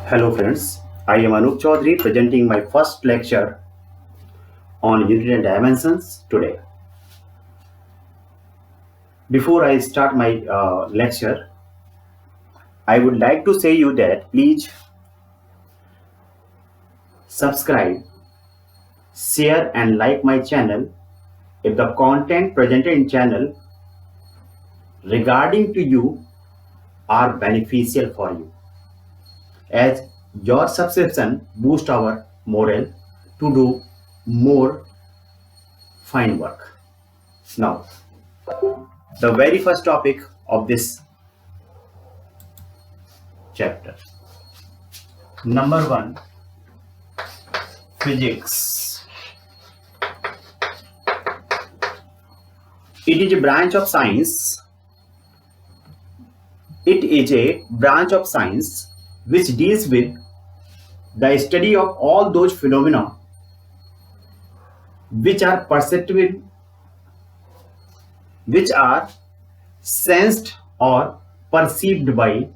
Hello friends, I am Anup Chaudhary presenting my first lecture on unit and dimensions today. Before I start my lecture, I would like to say you that please subscribe, share and like my channel if the content presented in channel regarding to you are beneficial for you, as your subscription boost our morale to do more fine work. Now, the very first topic of this chapter. Number 1, physics. It is a branch of science. It is a branch of science which deals with the study of all those phenomena which are perceptible, which are sensed or perceived by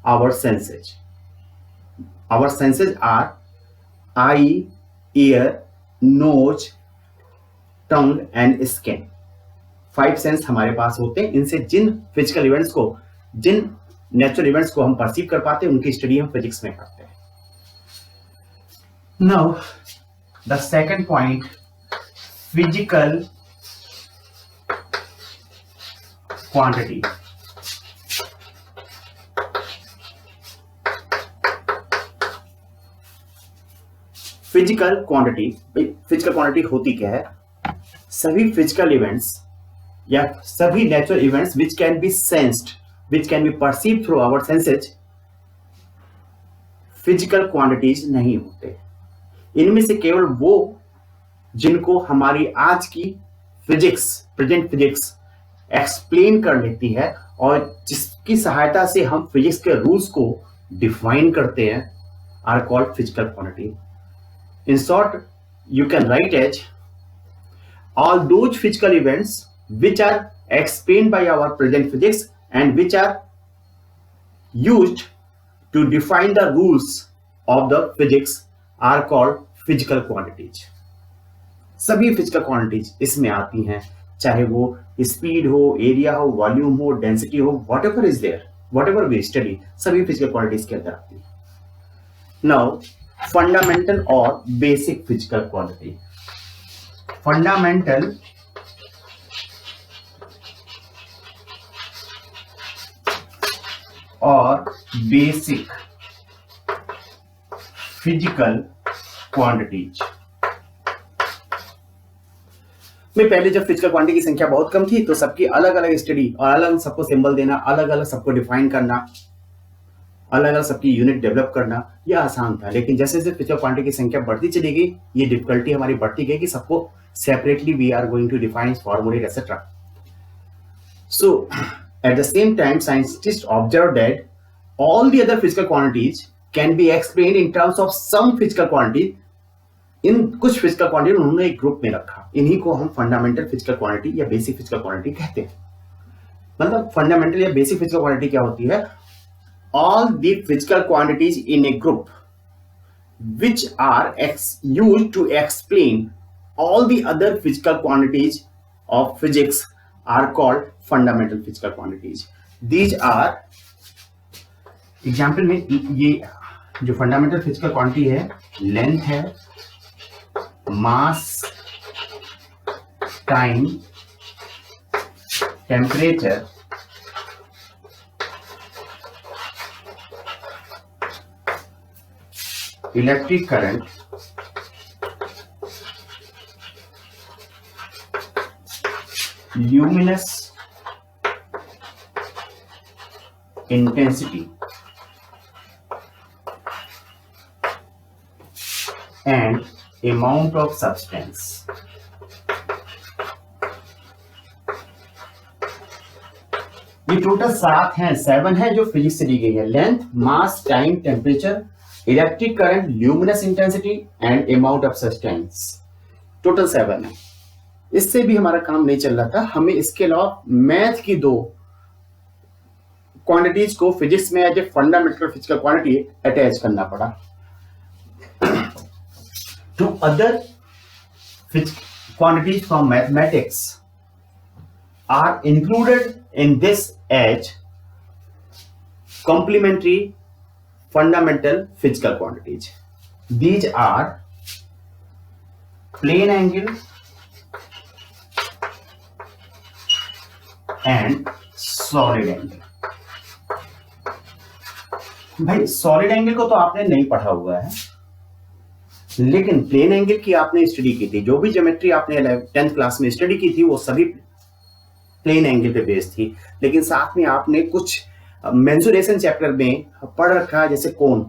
our senses. Our senses are eye, ear, nose, tongue and skin. 5 sense हमारे पास होते हैं. इनसे जिन physical events को, जिन natural events को हम perceive कर पाते हैं, उनकी स्टडी हम फिजिक्स में करते हैं. Now the second point, physical quantity. Physical quantity होती क्या है? सभी फिजिकल इवेंट्स या सभी natural events which can be sensed, which can be perceive through our senses, physical quantities नहीं होते. इनमें से केवल वो जिनको हमारी आज की फिजिक्स, प्रेजेंट फिजिक्स एक्सप्लेन कर लेती है और जिसकी सहायता से हम फिजिक्स के रूल्स को डिफाइन करते हैं, are called physical quantity. In short, you can write as all those physical events which are explained by our present physics and which are used to define the rules of the physics are called physical quantities. सभी physical quantities इसमें आती हैं, चाहे वो speed हो, area हो, volume हो, density हो, whatever is there, whatever we study, सभी physical quantities के अंदर आती है. Now, फंडामेंटल और बेसिक फिजिकल क्वांटिटी. फंडामेंटल और बेसिक फिजिकल क्वांटिटीज में पहले जब फिजिकल क्वांटिटी की संख्या बहुत कम थी तो सबकी अलग अलग स्टडी और अलग सबको सिंबल देना, अलग अलग सबको डिफाइन करना, अलग अलग सबकी यूनिट डेवलप करना, यह आसान था. लेकिन जैसे जैसे फिजिकल क्वांटिटी की संख्या बढ़ती चली गई, ये डिफिकल्टी हमारी बढ़ती गई कि सबको separately we are going to define formulate etcetera. So at the same time scientist observe that all the other physical quantities can be explain in terms of some physical quantity. इन कुछ physical quantity उन्होंने एक group में रखा. इन्हीं को हम fundamental physical quantity या बेसिक फिजिकल क्वांटिटी कहते हैं. मतलब फंडामेंटल या बेसिक फिजिकल क्वांटिटी क्या होती है? All the physical quantities in a group which are used to explain all the other physical quantities of physics are called fundamental physical quantities. These are example में ये जो fundamental physical quantity है, length है, mass, time, temperature, electric current, luminous intensity and amount of substance. ये total 7 है जो physics से दी गई है. Length, mass, time, temperature, electric current, luminous intensity and amount of substance. Total 7 है. इससे भी हमारा काम नहीं चल रहा था. हमें इसके अलावा मैथ की 2 क्वांटिटीज को फिजिक्स में as a fundamental physical quantity attach करना पड़ा to other quantities from mathematics are included in this as complementary fundamental physical quantities. These are plane angle and solid angle. भाई सॉलिड एंगल को तो आपने नहीं पढ़ा हुआ है, लेकिन प्लेन एंगल की आपने स्टडी की थी। जो भी ज्योमेट्री आपने 10th क्लास में स्टडी की थी वो सभी प्लेन एंगल पे बेस्ड थी। लेकिन साथ में आपने कुछ मेंसुरेशन चैप्टर में पढ़ रखा है, जैसे कोन,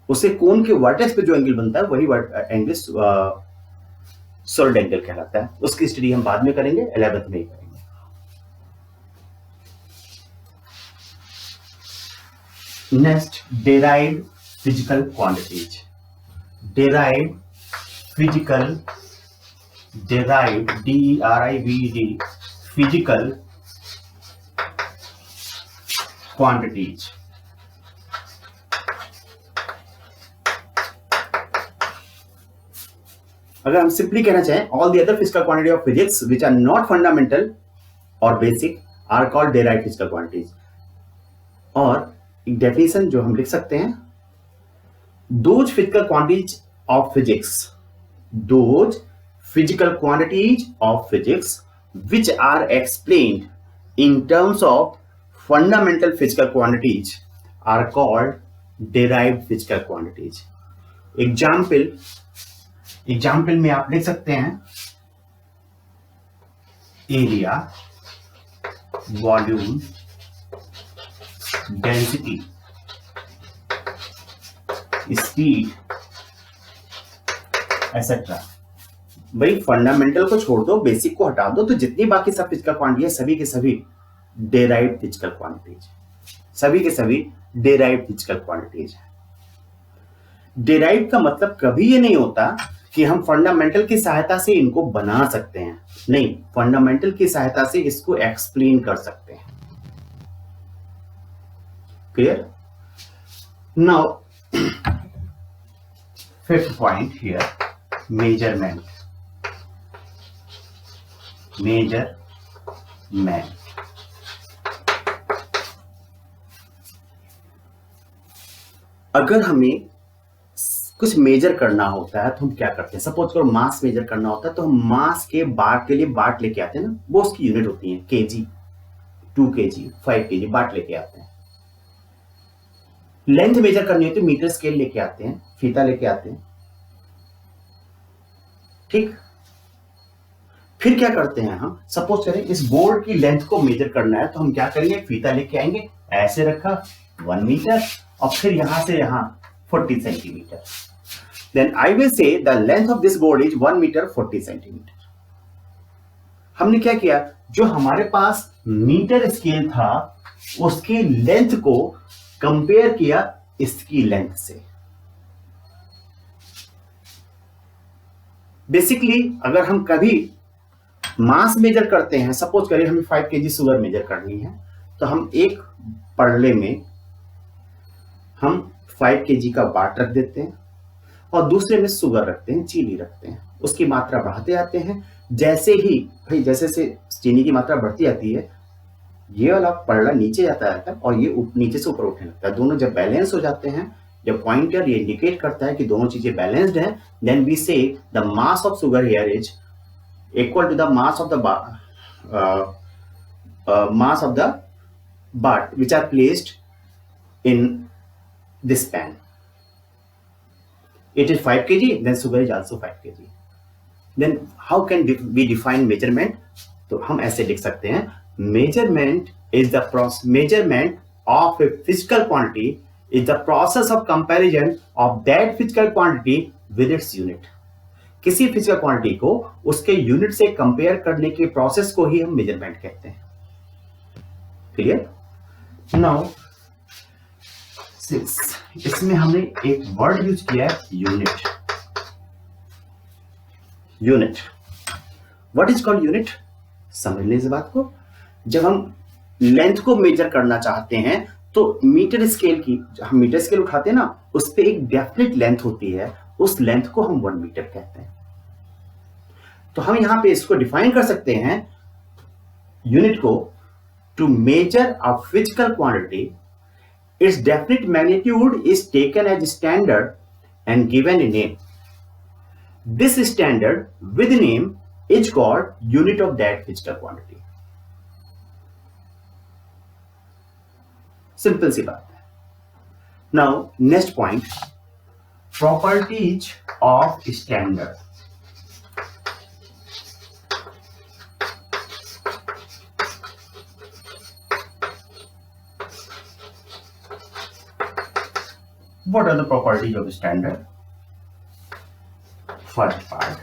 उसे कोन के वर्टेक्स पे जो एंगल बनता है वही एंगल सॉलिड एंगल कहलाता है। उसकी स्टडी हम बाद में करेंगे, 11th में ही करेंगे। Next, derived physical quantities. derived physical, derived D-E-R-I-V-E-D, physical quantities. अगर हम सिंपली कहना चाहें, all the other physical quantity of physics which are not fundamental or basic are called derived physical quantities. और एक डेफिनेशन जो हम लिख सकते हैं, those physical quantities of physics, those physical quantities of physics which are explained in terms of fundamental physical quantities are called derived physical quantities. Example में आप लिख सकते हैं area, volume, density, speed, etcetera. भाई फंडामेंटल को छोड़ दो, basic को हटा दो, तो जितनी बाकी सब फिजिकल क्वांटिटी है सभी के सभी डेराइव्ड फिजिकल क्वांटिटीज, सभी के सभी डेराइव्ड फिजिकल क्वांटिटीज है। डेराइव्ड का मतलब कभी ये नहीं होता कि हम फंडामेंटल की सहायता से इनको बना सकते हैं, नहीं, फंडामेंटल की सहायता से इसको एक्सप्लेन कर सकते हैं। Clear? Now fifth point here, measurement. अगर हमें कुछ मेजर करना होता है तो हम क्या करते हैं? सपोज करो मास मेजर करना होता है तो हम मास के बाट के लिए बाट लेके आते हैं ना, वो उसकी यूनिट होती है, केजी, 2 केजी, 5 केजी, बाट लेके आते हैं। लेंथ मेजर करनी होती है, मीटर स्केल लेके आते हैं, फीता लेके आते हैं, ठीक। फिर क्या करते हैं हम, सपोज करें इस बोर्ड की लेंथ को मेजर करना है तो हम क्या करेंगे, फीता लेके आएंगे, ऐसे रखा 1 मीटर, और फिर यहां से यहां 40 centimetre. Then I will say the length of this board is 1 metre 40 centimetre. हमने क्या किया, जो हमारे पास मीटर स्केल था उसकी लेंथ को कंपेयर किया इसकी लेंथ से। बेसिकली अगर हम कभी मास मेजर करते हैं, सपोज करिए हमें 5 केजी शुगर मेजर करनी है, तो हम एक पड़ले में हम 5 केजी का बाट रख देते हैं और दूसरे में शुगर रखते हैं, चीनी रखते हैं, उसकी मात्रा बढ़ाते आते हैं। जैसे ही भाई जैसे से चीनी की मात्रा बढ़ती आती है, ये वाला पड़ला नीचे जाता रहता है और ये नीचे से ऊपर उठने लगता है। दोनों जब बैलेंस हो जाते हैं, जब पॉइंटर ये इंडिकेट करता है कि दोनों चीजें बैलेंस्ड हैं, then we say the mass of sugar here is equal to the mass of the बाट which are placed in this pan. It is 5 kg, then sugar is also 5 kg. Then how can we define measurement? तो हम ऐसे लिख सकते हैं, measurement of a physical quantity is the process of comparison of that physical quantity with its unit. किसी physical quantity को उसके unit से कंपेयर करने के प्रोसेस को ही हम मेजरमेंट कहते हैं। क्लियर? नाउ 6, इसमें हमने एक वर्ड यूज किया है, unit. Unit, what is called unit? समझ लें इस बात को। जब हम लेंथ को मेजर करना चाहते हैं तो मीटर स्केल की, हम मीटर स्केल उठाते हैं ना, उस पे एक डेफिनेट लेंथ होती है, उस लेंथ को हम 1 मीटर कहते हैं। तो हम यहां पे इसको डिफाइन कर सकते हैं यूनिट को, to measure a physical quantity its definite magnitude is taken as standard and given a name. This standard with name is called unit of that physical quantity. Simple सी बात है। Now next point, properties of standard. What are the properties of standard? First part.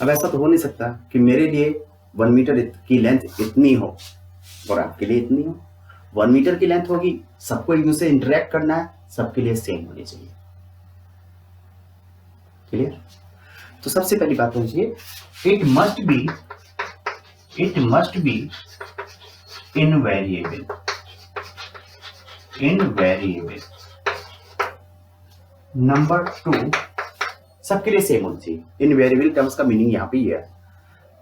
अब ऐसा तो हो नहीं सकता कि मेरे लिए 1 मीटर की लेंथ इतनी हो और आपके लिए इतनी हो। 1 मीटर की लेंथ होगी, सबको एक दूसरे इंटरेक्ट करना है, सबके लिए सेम होनी चाहिए। क्लियर? तो सबसे पहली बात होनी चाहिए, it must B invariable. Number 2, सबके लिए सेम होनी चाहिए। इनवेरिएबल टर्म्स का मीनिंग यहां पे ये है।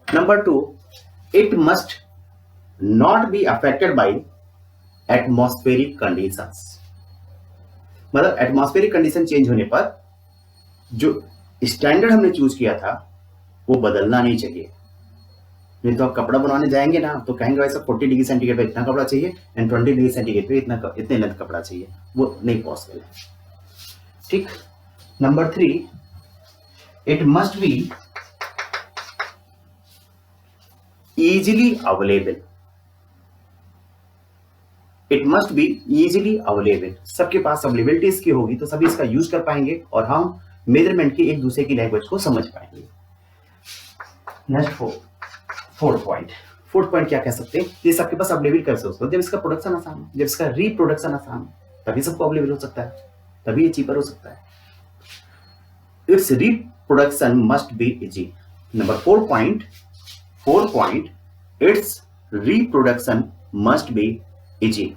Number 2, it must not be affected by atmospheric conditions. मतलब एटमॉस्फेरिक कंडीशन चेंज होने पर जो स्टैंडर्ड हमने चूज किया था वो बदलना नहीं चाहिए। नहीं तो आप कपड़ा बनवाने जाएंगे ना तो कहेंगे वैसे 40 डिग्री सेंटीग्रेड पे इतना कपड़ा चाहिए एंड 20 डिग्री सेंटीग्रेड पे इतने लेंथ कपड़ा चाहिए, वो नहीं पॉसिबल है। ठीक। Number 3, it must be easily available. It must be easily available, सबके पास अवेलेबिलिटी इसकी होगी तो सभी इसका यूज कर पाएंगे और हम मेजरमेंट की एक दूसरे की लैंग्वेज को समझ पाएंगे। नेक्स्ट फोर्थ पॉइंट क्या कह सकते हैं, ये सबके पास अवेलेबल कैसे हो सकता है? जब इसका प्रोडक्शन आसान हो, जब इसका रिप्रोडक्शन आसान हो, तभी सबको अवेलेबल हो सकता है, तभी ये चीपर हो सकता है। It's reproduction must be easy. Number 4 point, it's reproduction must be easy.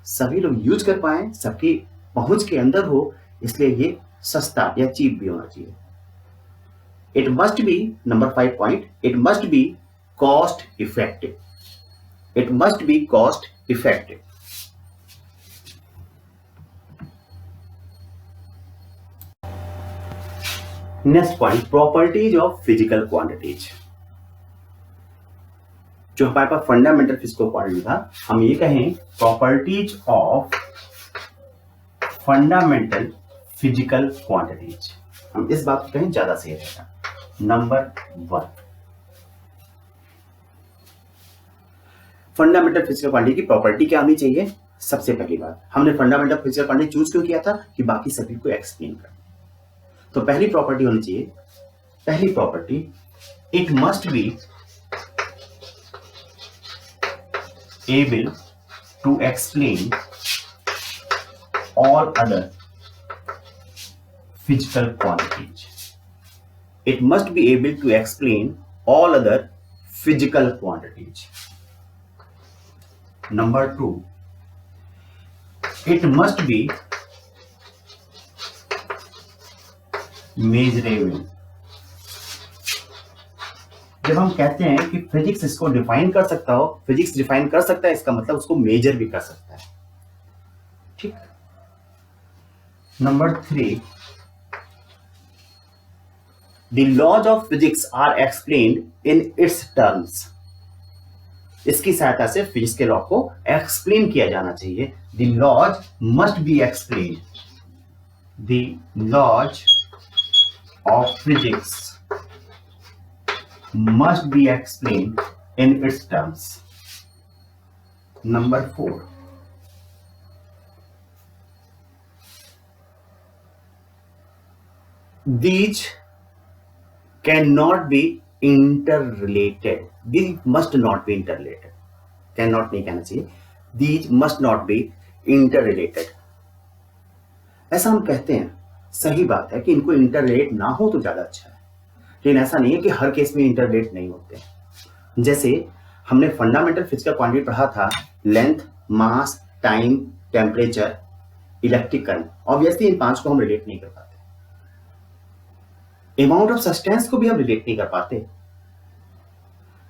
सभी लोग यूज कर पाए, सबकी पहुंच के अंदर हो, इसलिए ये सस्ता या चीप भी होना चाहिए। It must B, number 5 point, it must B cost effective. It must B cost effective. Next point, properties of physical quantities. जो हमारे पास फंडामेंटल फिजिकल क्वांटिटी था, हम ये कहें properties of fundamental physical quantities. हम इस बात को कहें ज्यादा सही रहेगा। नंबर 1, फंडामेंटल फिजिकल क्वांटिटी की प्रॉपर्टी क्या होनी चाहिए? सबसे पहली बात, हमने फंडामेंटल फिजिकल क्वांटिटी चूज क्यों किया था? कि बाकी सभी को एक्सप्लेन कर। तो पहली प्रॉपर्टी होनी चाहिए, पहली property, it must be able to explain all other physical quantities. It must be able to explain all other physical quantities. Number 2, it must be measurable. जब हम कहते हैं कि फिजिक्स इसको डिफाइन कर सकता हो, फिजिक्स डिफाइन कर सकता है, इसका मतलब उसको मेजर भी कर सकता है। ठीक। Number 3, The laws of physics are explained in its terms. इसकी सहायता से फिजिक्स के लॉ को एक्सप्लेन किया जाना चाहिए। The laws must be explained. The laws of physics must be explained in its terms. Number 4, these cannot be interrelated. These must not be interrelated. Cannot नहीं कहना चाहिए, these must not be interrelated. ऐसा हम कहते हैं, सही बात है कि इनको इंटरलेट ना हो तो ज्यादा अच्छा है, लेकिन ऐसा नहीं है कि हर केस में इंटरलेट नहीं होते। जैसे हमने फंडामेंटल फिजिकल क्वांटिटी पढ़ा था, length, mass, time, temperature, electric current. Obviously इन 5 को हम रिलेट नहीं कर पाते, अमाउंट ऑफ सब्सटेंस को भी हम रिलेट नहीं कर पाते।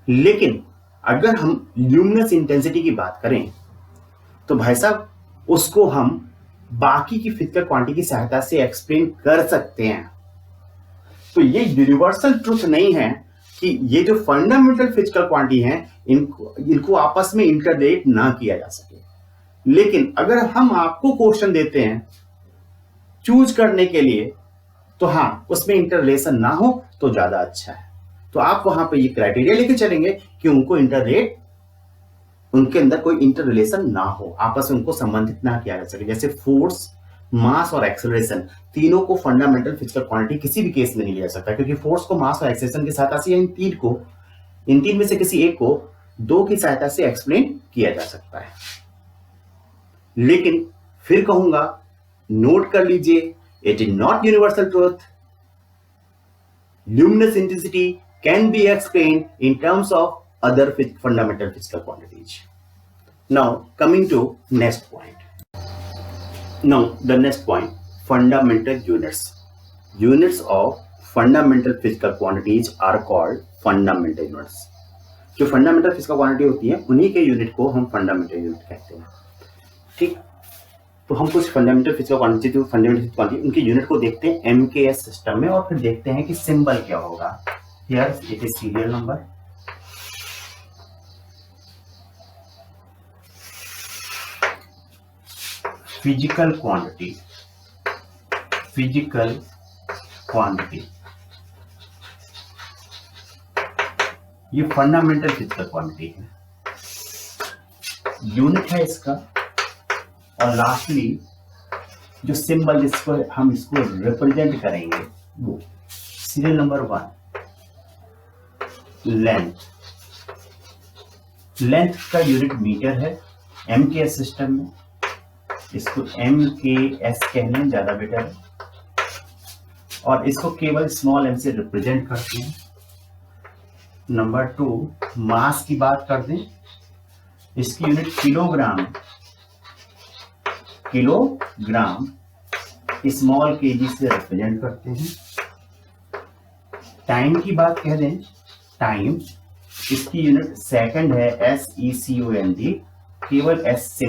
लेकिन अगर हम ल्यूमिनस इंटेंसिटी की बात करें तो भाई साहब उसको हम बाकी की फिजिकल क्वांटिटी की सहायता से एक्सप्लेन कर सकते हैं। तो ये यूनिवर्सल ट्रुथ नहीं है कि ये जो फंडामेंटल फिजिकल क्वांटिटी हैं इनको आपस में इंटरलेट ना किया जा सके। लेकिन अगर हम आपको क्वेश्चन देते हैं चूज करने के लिए तो हाँ, उसमें इंटरलेशन ना हो तो ज्यादा अच्छा है। तो आप वहां पे ये क्राइटेरिया लेके चलेंगे कि उनको इंटरलेट, उनके अंदर कोई इंटररिलेशन ना हो, आपस में उनको संबंधित ना किया जा सके। जैसे फोर्स, मास और एक्सेलरेशन, तीनों को फंडामेंटल फिजिकल क्वांटिटी किसी भी केस में नहीं लिया जा सकता, क्योंकि फोर्स को मास और एक्सेलरेशन की सहायता से इन तीन में से किसी एक को 2 की सहायता से एक्सप्लेन किया जा सकता है। लेकिन फिर कहूंगा, नोट कर लीजिए, it is not universal truth. Luminous intensity can be explained in terms of other fundamental physical quantities. Now coming to next point. Now the next point, fundamental units. Units of fundamental physical quantities are called fundamental units. जो fundamental physical quantity होती है उन्हीं के unit को हम fundamental unit कहते हैं। ठीक, तो हम कुछ fundamental physical quantity, जो fundamental physical quantity उनके यूनिट को देखते हैं MKS सिस्टम में, और फिर देखते हैं कि सिंबल क्या होगा। Here it is serial number, physical quantity, ये फंडामेंटल फिजिकल क्वांटिटी है, यूनिट है इसका। और लास्टली जो सिंबल जिसको हम इसको रिप्रेजेंट करेंगे वो सीरियल नंबर 1, लेंथ का यूनिट मीटर है MKS सिस्टम में, इसको MKS कहने ज्यादा बेटर है, और इसको केवल स्मॉल m से रिप्रेजेंट करते हैं। नंबर 2, मास की बात कर दें, इसकी यूनिट किलोग्राम स्मॉल kg से रिप्रेजेंट करते हैं। टाइम की बात कह दें, टाइम, इसकी यूनिट सेकंड है SECOND, केवल S से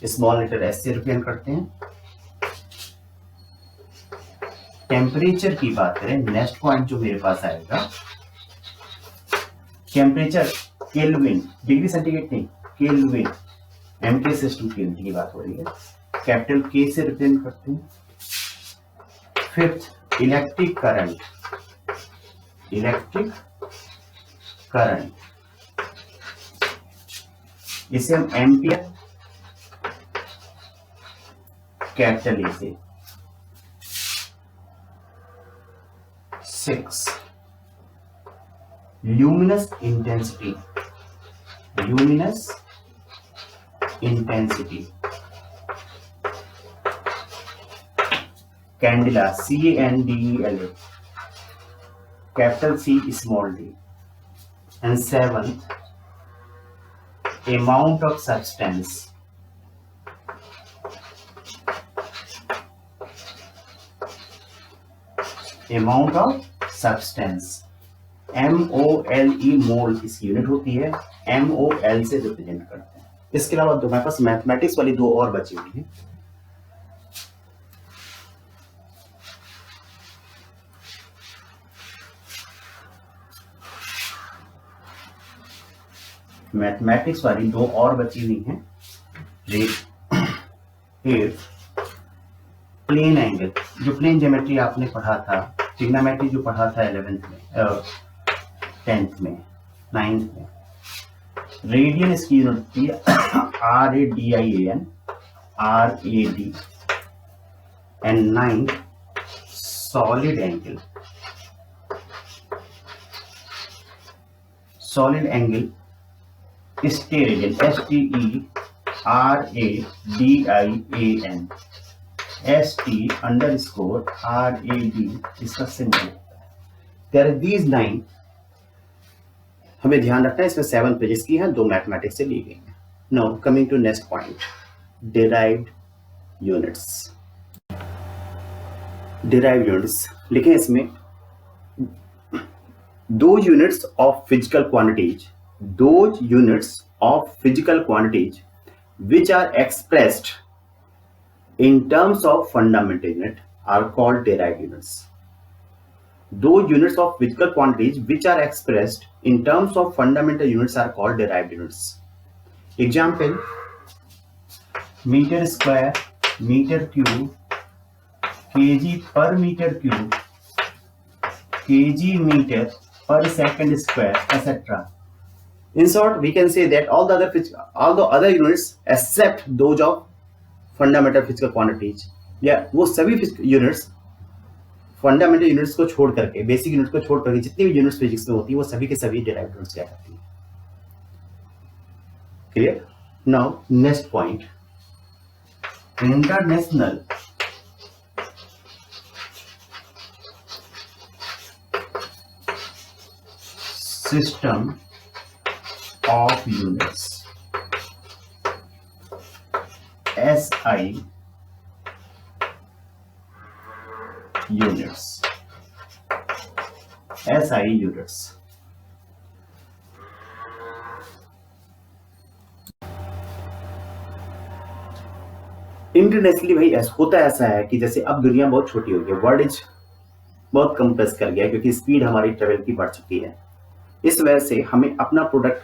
स्मॉल लेटर S से रिप्रेजेंट करते हैं। टेम्परेचर की बात करें, नेक्स्ट पॉइंट जो मेरे पास आएगा, टेम्परेचर केल्विन, डिग्री सेंटीग्रेड नहीं, केल्विन, MK सिस्टम की यूनिट की बात हो रही है, कैपिटल K से रिप्रेजेंट करते हैं। फिफ्थ, इलेक्ट्रिक करंट, इसे हम एम्पियर कैपिटल ए से। 6, luminous intensity, candela, CANDELA, capital C small d। And 7th, amount of substance, MOLE, mole इसकी यूनिट होती है, MOL से रिप्रेजेंट करते हैं। इसके अलावा हमारे पास मैथमेटिक्स वाली 2 और बची हुई है। मैथमेटिक्स वाली 2 और बची हुई हैं। प्लेन एंगल, जो प्लेन ज्योमेट्री आपने पढ़ा था, ट्रिग्नोमेट्री जो पढ़ा था 11th में, 10th में, 9th में, रेडियन इसकी यूनिट थी RAD, and 9th, solid angle steradian, STERADIAN, ST_RAD इसका सिंबल होता है। There are these 9 हमें ध्यान रखना है इसमें 7 पेजेस की हैं, 2 मैथमेटिक्स से ली गई हैं। Now coming to next point, derived units. Derived units लिखें इसमें, those units of physical quantities which are expressed in terms of fundamental unit are called derived units. Those units of physical quantities which are expressed in terms of fundamental units are called derived units. Example, meter square, meter cube, kg per meter cube, kg meter per second square, etc. In short, we can say that all the other units except those of fundamental physical quantities, या वो सभी units fundamental units को छोड़ करके, basic units को छोड़ करके जितनी भी यूनिट्स फिजिक्स में होती है वो सभी के सभी डिराइव्ड यूनिट्स कहलाती हैं। Clear? Now next point, international system of units, SI units, SI units। Internationally भाई होता ऐसा है कि जैसे अब दुनिया बहुत छोटी हो गई, वर्ल्ड इज बहुत कंप्रेस कर गया क्योंकि स्पीड हमारी ट्रेवल की बढ़ चुकी है। इस वजह से हमें अपना प्रोडक्ट,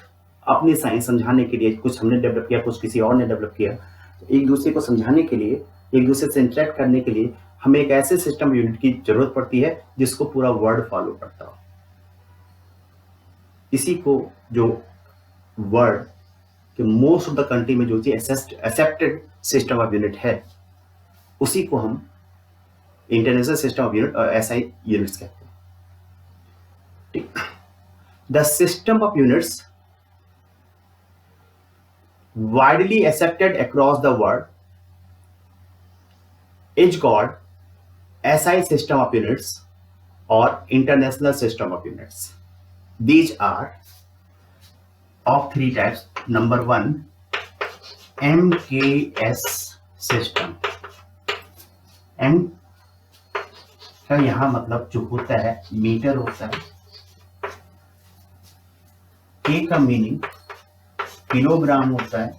अपनी साइंस समझाने के लिए कुछ हमने डेवलप किया, कुछ किसी और ने डेवलप किया, एक दूसरे को समझाने के लिए, एक दूसरे से इंटरेक्ट करने के लिए हमें एक ऐसे सिस्टम यूनिट की जरूरत पड़ती है जिसको पूरा वर्ल्ड फॉलो करता हो। इसी को जो वर्ल्ड के मोस्ट ऑफ द कंट्री में जो चीज एक्सेप्टेड सिस्टम ऑफ यूनिट है उसी को हम इंटरनेशनल सिस्टम ऑफ यूनिट और SI यूनिट्स कहते हैं। ठीक, the system of units widely accepted across the world is called SI system of units or international system of units. These are of 3 types. Number 1, MKS system. M का यहाँ मतलब जो होता है मीटर होता है, K का मीनिंग किलोग्राम होता है,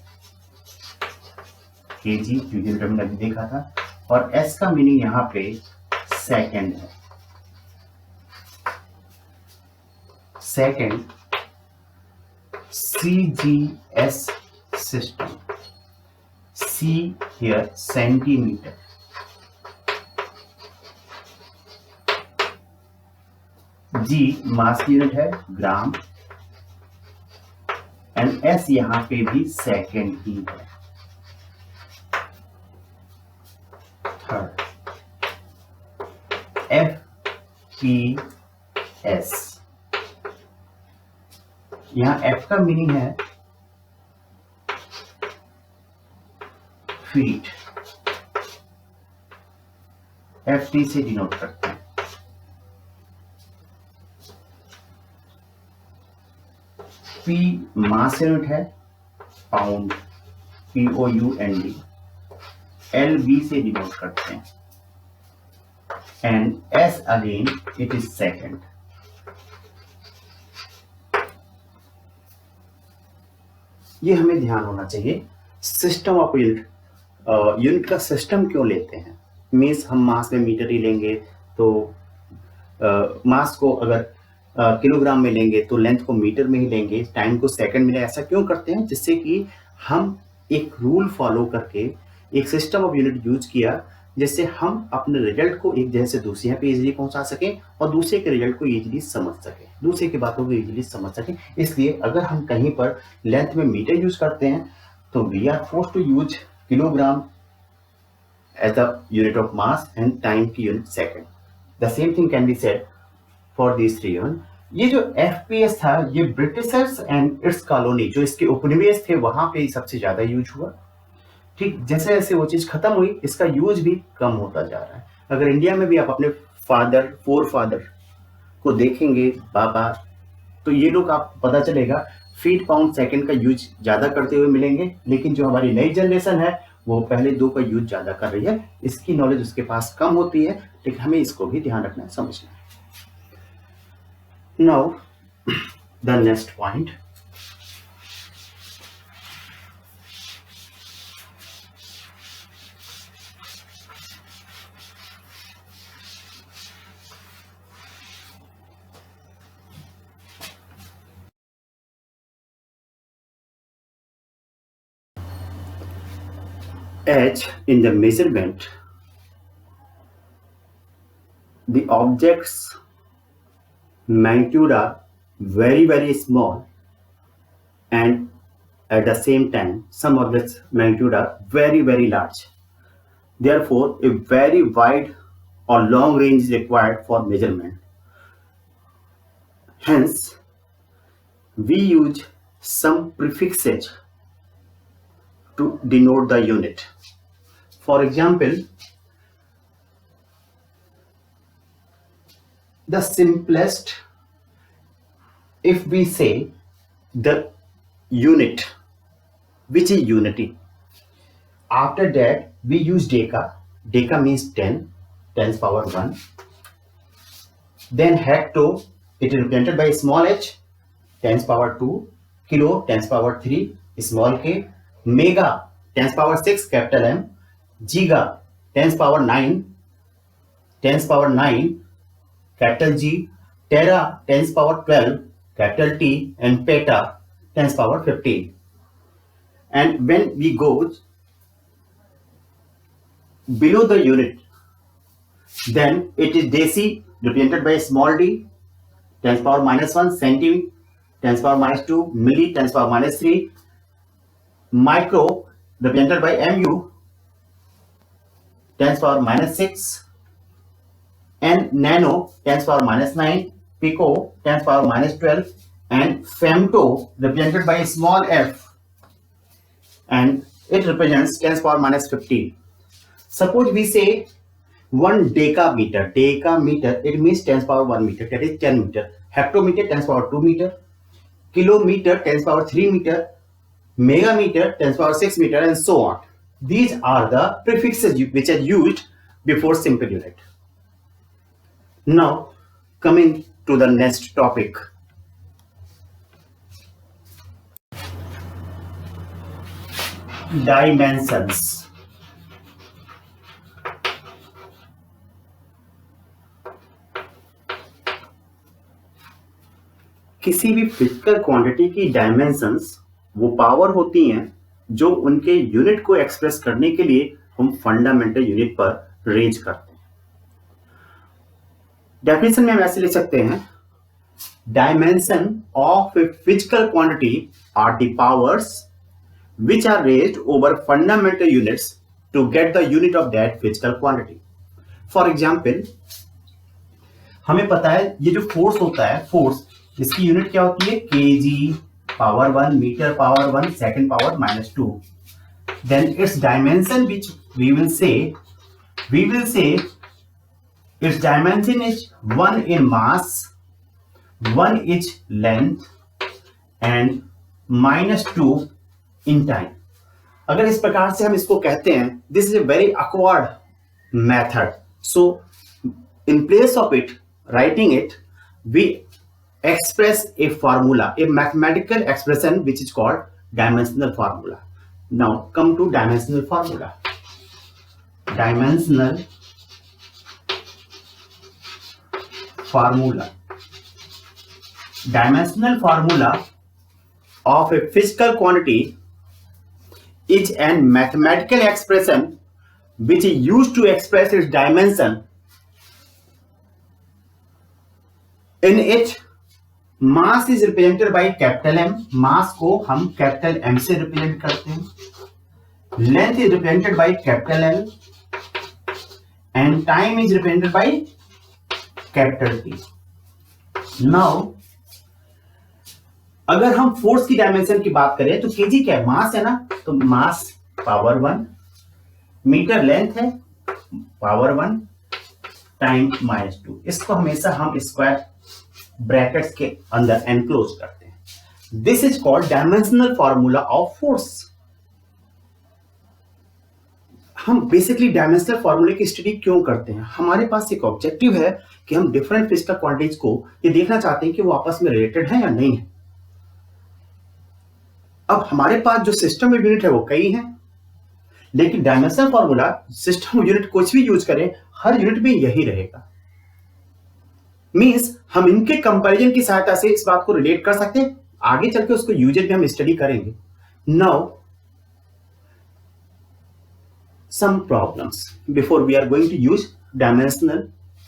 केजी क्योंकि हमने अभी देखा था, और S का मीनिंग यहाँ पे सेकंड है। Second CGS system, C here centimetre, G mass unit है ग्राम, एंड S यहां पे भी सेकेंड ही है। थर्ड FPS, यहां F का मीनिंग है फीट, FT से डिनोट करते हैं। P मास यूनिट है पाउंड, POUND, LB से डिनोट करते हैं, and S again it is second. ये हमें ध्यान होना चाहिए। सिस्टम ऑफ यूनिट, यूनिट का सिस्टम क्यों लेते हैं? मीन्स हम मास में मीटर ही लेंगे तो मास को अगर किलोग्राम में लेंगे तो लेंथ को मीटर में ही लेंगे, टाइम को सेकंड में। ऐसा क्यों करते हैं? जिससे कि हम एक रूल फॉलो करके एक सिस्टम ऑफ यूनिट यूज किया जिससे हम अपने रिजल्ट को एक जगह से दूसरी जगह पे इजीली पहुंचा सकें और दूसरे के रिजल्ट को इजीली समझ सकें, दूसरे की बातों को इजीली समझ सकें। इसलिए अगर हम कहीं पर लेंथ में मीटर यूज करते हैं तो we are forced to use kilogram as the unit of mass and time की unit second. The same thing can be said for this 3 unit. ये जो FPS था ये ब्रिटिशर्स एंड इट्स कॉलोनी, जो इसके उपनिवेश थे वहां पे सबसे ज्यादा यूज हुआ। ठीक, जैसे जैसे वो चीज खत्म हुई इसका यूज भी कम होता जा रहा है। अगर इंडिया में भी आप अपने फोर फादर को देखेंगे, बाबा तो ये लोग आप पता चलेगा फीट पाउंड सेकंड का यूज ज्यादा करते हुए मिलेंगे, लेकिन जो हमारी नई जनरेशन है वो पहले 2 का यूज ज्यादा कर रही है। इसकी नॉलेज उसके पास कम होती है, लेकिन हमें इसको भी ध्यान रखना है, समझना है। Now the next point, H in the measurement, the object's magnitude are very small, and at the same time some objects magnitude are very large. Therefore, a very wide or long range is required for measurement. Hence, we use some prefixes to denote the unit. For example, the simplest, if we say the unit, which is unity, after that we use deca. Deca means 10, 10's power 1. Then hecto, it is represented by small h, 10's power 2. Kilo, 10's power 3, small k. Mega, 10's power 6, capital M. Giga, 10's power 9, 10's power 9, capital G. Tera, 10's power 12, capital T. And peta, 10's power 15. And when we go below the unit, then it is deci, represented by small d, 10's power minus 1, centi, 10's power minus 2, milli, 10's power minus 3, micro, represented by mu, 10's power minus 6, and nano, 10's power minus 9, pico, 10's power minus 12, and femto, represented by small f, and it represents 10's power minus 15. Suppose we say 1 decameter. Decameter, it means 10's power 1 meter, that is 10 meter. Hectometer, 10's power 2 meter. Kilometer, 10's power 3 meter. Megameter, 10's power 6 meter, and so on. These are the prefixes which are used before simple unit. Now, coming to the next topic. Dimensions. किसी भी physical quantity की dimensions वो power होती हैं जो उनके unit को express करने के लिए हम फंडामेंटल यूनिट पर रेंज करते हैं। डेफिनेशन में हम ऐसे लिख सकते हैं, dimension of a physical quantity are the powers which are raised over fundamental units to get the unit of that physical quantity. For example, हमें पता है ये जो फोर्स होता है, फोर्स, इसकी यूनिट क्या होती है, kg power 1, metre power 1, second power minus 2. Then its dimension, which we will say its dimension is 1 in mass, 1 is length, and -2 in time. अगर इस प्रकार से हम इसको कहते हैं, this is a very awkward method. So in place of it, writing it, we express a formula, a mathematical expression which is called dimensional formula. Now come to dimensional formula. Dimensional formula. Dimensional formula of a physical quantity is an mathematical expression which is used to express its dimension. In it, mass is represented by capital M. मास को हम capital M से represent करते हैं. Length is represented by capital L, and time is represented by capital T. Now, अगर हम force की dimension की बात करें तो केजी क्या है, मास है ना, तो मास पावर 1, मीटर लेंथ है पावर 1, टाइम -2. इसको हमेशा हम स्क्वायर ब्रैकेट्स के अंदर एनक्लोज करते हैं। This is called dimensional formula of force. हम बेसिकली डायमेंशनल फॉर्मूले की स्टडी क्यों करते हैं? हमारे पास एक ऑब्जेक्टिव है कि हम डिफरेंट फिजिकल क्वांटिटीज को ये देखना चाहते हैं कि वो आपस में रिलेटेड है या नहीं है। अब हमारे पास जो सिस्टम यूनिट है वो कई हैं, लेकिन डायमेंशनल फॉर्मूला सिस्टम यूनिट कुछ भी यूज करें, हर यूनिट में यही रहेगा। मींस हम इनके कंपैरिजन की सहायता से इस बात को रिलेट कर सकते हैं। आगे चल के उसको यूजेज में हम स्टडी करेंगे। Now some problems before we are going to use dimensional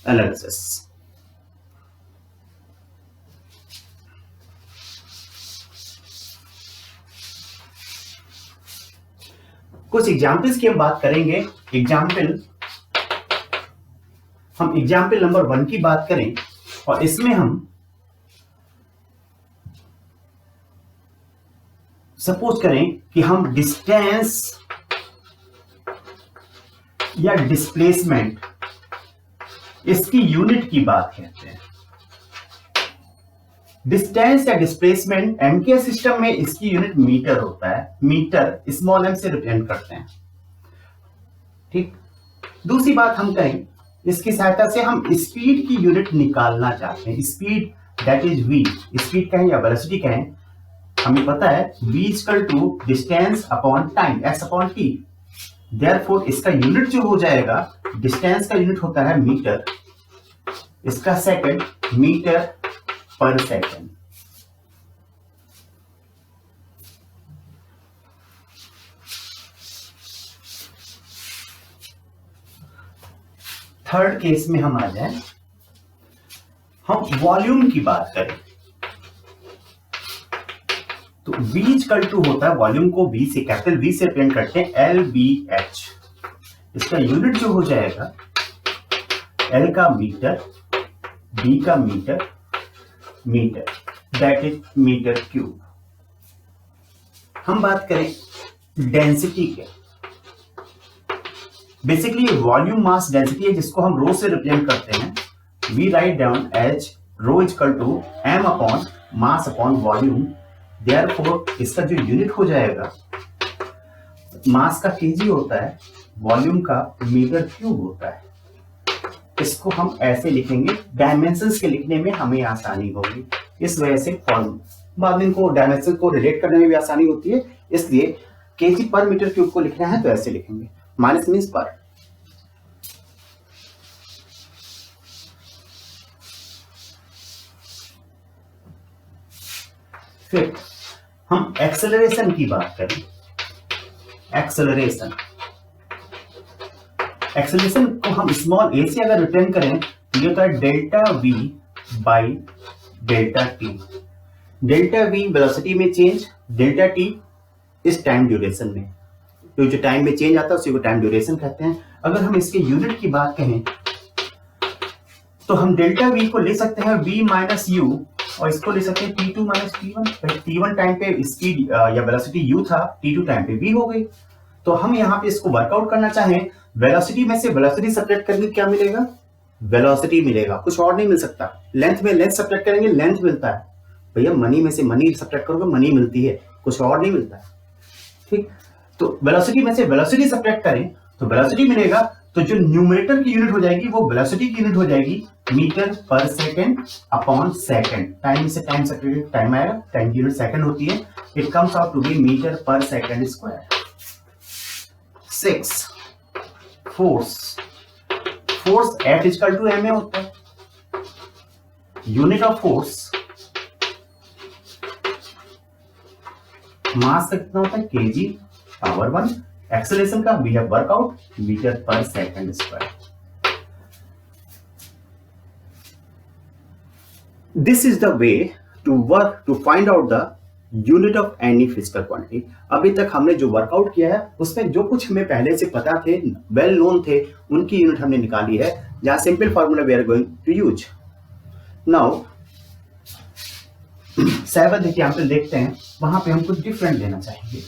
analysis. कुछ एग्जाम्पल्स की हम बात करेंगे। हम एग्जाम्पल नंबर 1 की बात करें और इसमें हम सपोज करें कि हम डिस्टेंस या डिस्प्लेसमेंट इसकी यूनिट की बात करते हैं। डिस्टेंस या डिस्प्लेसमेंट एमके सिस्टम में इसकी यूनिट मीटर होता है। मीटर स्मॉल एम से रिप्रेजेंट करते हैं। ठीक, दूसरी बात हम कहें, इसकी सहायता से हम स्पीड की यूनिट निकालना चाहते हैं। Speed that is V, speed कहें या वेलोसिटी कहें, हमें पता है v equal to distance upon time, X upon T. Therefore इसका यूनिट जो हो जाएगा, डिस्टेंस का यूनिट होता है मीटर, इसका सेकंड मीटर पर सेकंड। थर्ड केस में हम आ जाए, हम वॉल्यूम की बात करें तो V इक्वल टू होता है, वॉल्यूम को V से, कैपिटल V से रिप्रेजेंट करते हैं, LBH। इसका यूनिट जो हो जाएगा, L का मीटर, B का metre, metre that is metre cube. हम बात करें डेंसिटी के, बेसिकली वॉल्यूम मास डेंसिटी है जिसको हम रो से रिप्रेजेंट करते हैं। We write down as rho equal to m upon mass upon volume. Therefore इसका जो यूनिट हो जाएगा, मास का केजी होता है, वॉल्यूम का मीटर क्यूब होता है। इसको हम ऐसे लिखेंगे, डायमेंशंस के लिखने में हमें आसानी होगी। इस वजह से फॉर्म बाद में इनको डायमेंशन को रिलेट करने में भी आसानी होती है, इसलिए केजी पर मीटर क्यूब को लिखना है तो ऐसे लिखेंगे, माइनस मीन्स पर। फिर हम एक्सेलरेशन की बात करें। एक्सेलरेशन को हम स्मॉल ए से अगर रिप्रेजेंट करें तो ये होता है delta we by delta T. Delta we velocity में चेंज, डेल्टा टी इस टाइम ड्यूरेशन में, तो जो टाइम में चेंज आता है उसी को टाइम ड्यूरेशन कहते हैं। अगर हम इसके यूनिट की बात कहें तो हम डेल्टा वी को ले सकते हैं v माइनस यू, और इसको ले सकते हैं t2 minus t1। t1 time पे स्पीड या वेलोसिटी u था, t2 टाइम पे v हो गई। तो हम यहाँ पे इसको वर्कआउट करना चाहें, वेलोसिटी में से वेलोसिटी सब्ट्रैक्ट करके क्या मिलेगा? वेलोसिटी मिलेगा, कुछ और नहीं मिल सकता। लेंथ में लेंथ सब्ट्रैक्ट करेंगे, लेंथ मिलता है। भैया मनी में से मनी सब्ट्रैक्ट करोगे, मनी मिलती है, कुछ और नहीं मिलता है। ठीक, तो वेलोसिटी में से वेलोसिटी सब्ट्रैक्ट करें तो वेलोसिटी मिलेगा। तो जो न्यूमरेटर की यूनिट हो जाएगी वो वेलोसिटी की यूनिट हो जाएगी मीटर पर सेकंड अपॉन सेकंड। टाइम से टाइम सब्ट्रैक्ट टाइम आएगा, टाइम की यूनिट सेकंड होती है। It comes out to be metre पर second square. 6 force F equal to ma होता है। यूनिट ऑफ फोर्स मास का कितना होता है? kg power 1। एक्सेलरेशन का वी हैव वर्कआउट मीटर पर second square. This is the way to work to find out the unit of any physical quantity. अभी तक हमने जो वर्कआउट किया है उसमें जो कुछ हमें पहले से पता थे, वेल नोन थे, उनकी यूनिट हमने निकाली है। जहां simple formula we are going to use. Now 7th example देखते हैं, वहां पे हम कुछ डिफरेंट लेना चाहेंगे।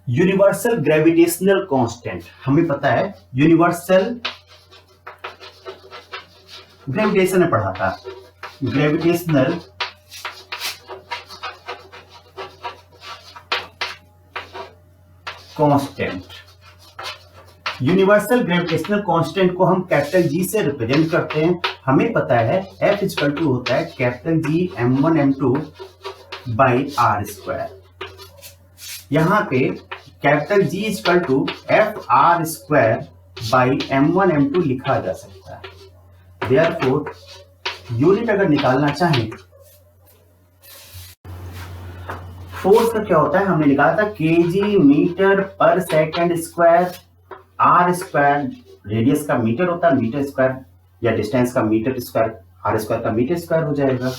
यूनिवर्सल ग्रेविटेशनल कांस्टेंट, हमें पता है यूनिवर्सल ग्रेविटेशन में पढ़ा था, gravitational constant. Universal gravitational constant को हम कैपिटल जी से रिप्रेजेंट करते हैं। हमें पता है F इक्वल टू होता है capital G m1 m2 by R square. यहां पे capital G equal to F R square by m1 m2 लिखा जा सकता है। देयरफॉर यूनिट अगर निकालना चाहें, फोर्स का क्या होता है, हमने निकाला था केजी मीटर पर second square, R square radius का मीटर होता है, मीटर स्क्वायर या डिस्टेंस का मीटर स्क्वायर, आर स्क्वायर का मीटर स्क्वायर हो जाएगा,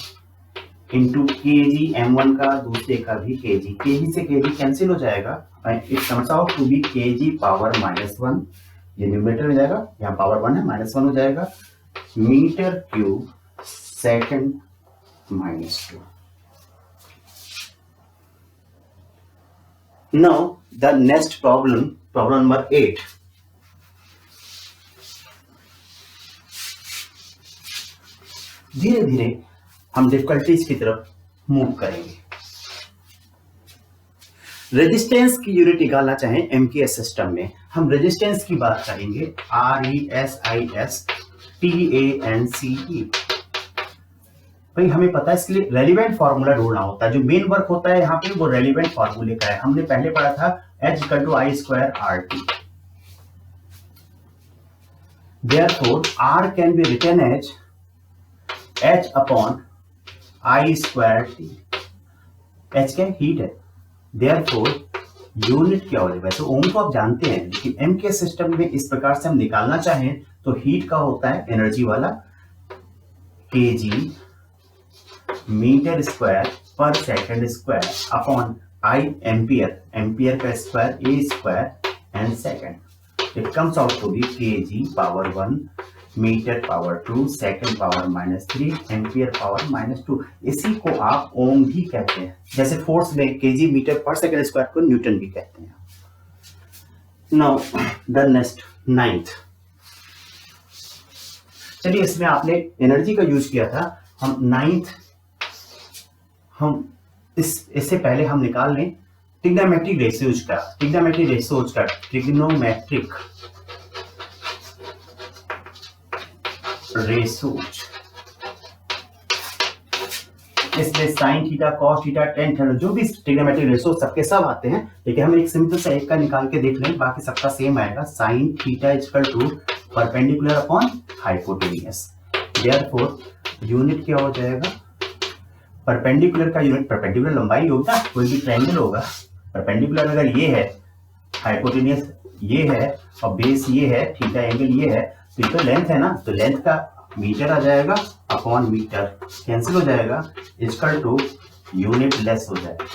इंटू केजी m1 का, दूसरे का भी केजी से केजी कैंसिल हो जाएगा, it comes out to be KG power -1, ये न्यूमरेटर हो जाएगा, यहाँ पावर 1 है, -1 हो जाएगा, meter cube second -2। Now the next problem number 8. धीरे धीरे हम डिफिकल्टीज की तरफ मूव करेंगे। रेजिस्टेंस की यूनिट निकालना चाहें एमकेएस सिस्टम में, हम रेजिस्टेंस की बात करेंगे, RESISTANCE। भाई हमें पता है इसके लिए रेलिवेंट फॉर्मूला ढूंढना होता है, जो मेन वर्क होता है यहाँ पे वो रेलिवेंट फॉर्मूले का है। हमने पहले पढ़ा था H equal to I square RT। Therefore R can be written as H upon I square T। H क्या हीट है, Therefore यूनिट क्या हो जाएगा, वैसे ओम तो आप जानते हैं, लेकिन एम के सिस्टम में इस प्रकार से हम निकालना चाहें तो हीट का होता है एनर्जी वाला kg मीटर स्क्वायर पर second square upon I ampere, ampere का square A square and second. It comes out to be KG power 1 metre power 2 second power -3 ampere power -2। इसी को आप ओम भी कहते हैं, जैसे फोर्स में केजी मीटर पर सेकंड स्क्वायर को न्यूटन भी कहते हैं। Now the next 9th। चलिए इसमें आपने एनर्जी का यूज किया था, हम 9th हम इससे पहले हम निकाल लें ट्रिग्नोमेट्रिक रेशियोज का, इसमें sine theta, cos theta, tan theta, जो भी ट्रिग्नोमेट्रिक रेशियो सबके सब आते हैं, लेकिन हम एक सिंपल सा एक का निकाल के देख लें, बाकी सबका सेम आएगा। Sine theta equal to perpendicular upon hypotenuse. Therefore unit क्या हो जाएगा, परपेंडिकुलर का यूनिट, परपेंडिकुलर लंबाई होगा, कोई भी ट्रायंगल होगा, परपेंडिकुलर अगर ये है, हाइपोटेन्यूज ये है और बेस ये है, थीटा एंगल ये है, तो ये तो लेंथ है ना, तो लेंथ का मीटर आ जाएगा अपॉन मीटर कैंसिल हो जाएगा, इक्वल टू यूनिट लेस हो जाएगा।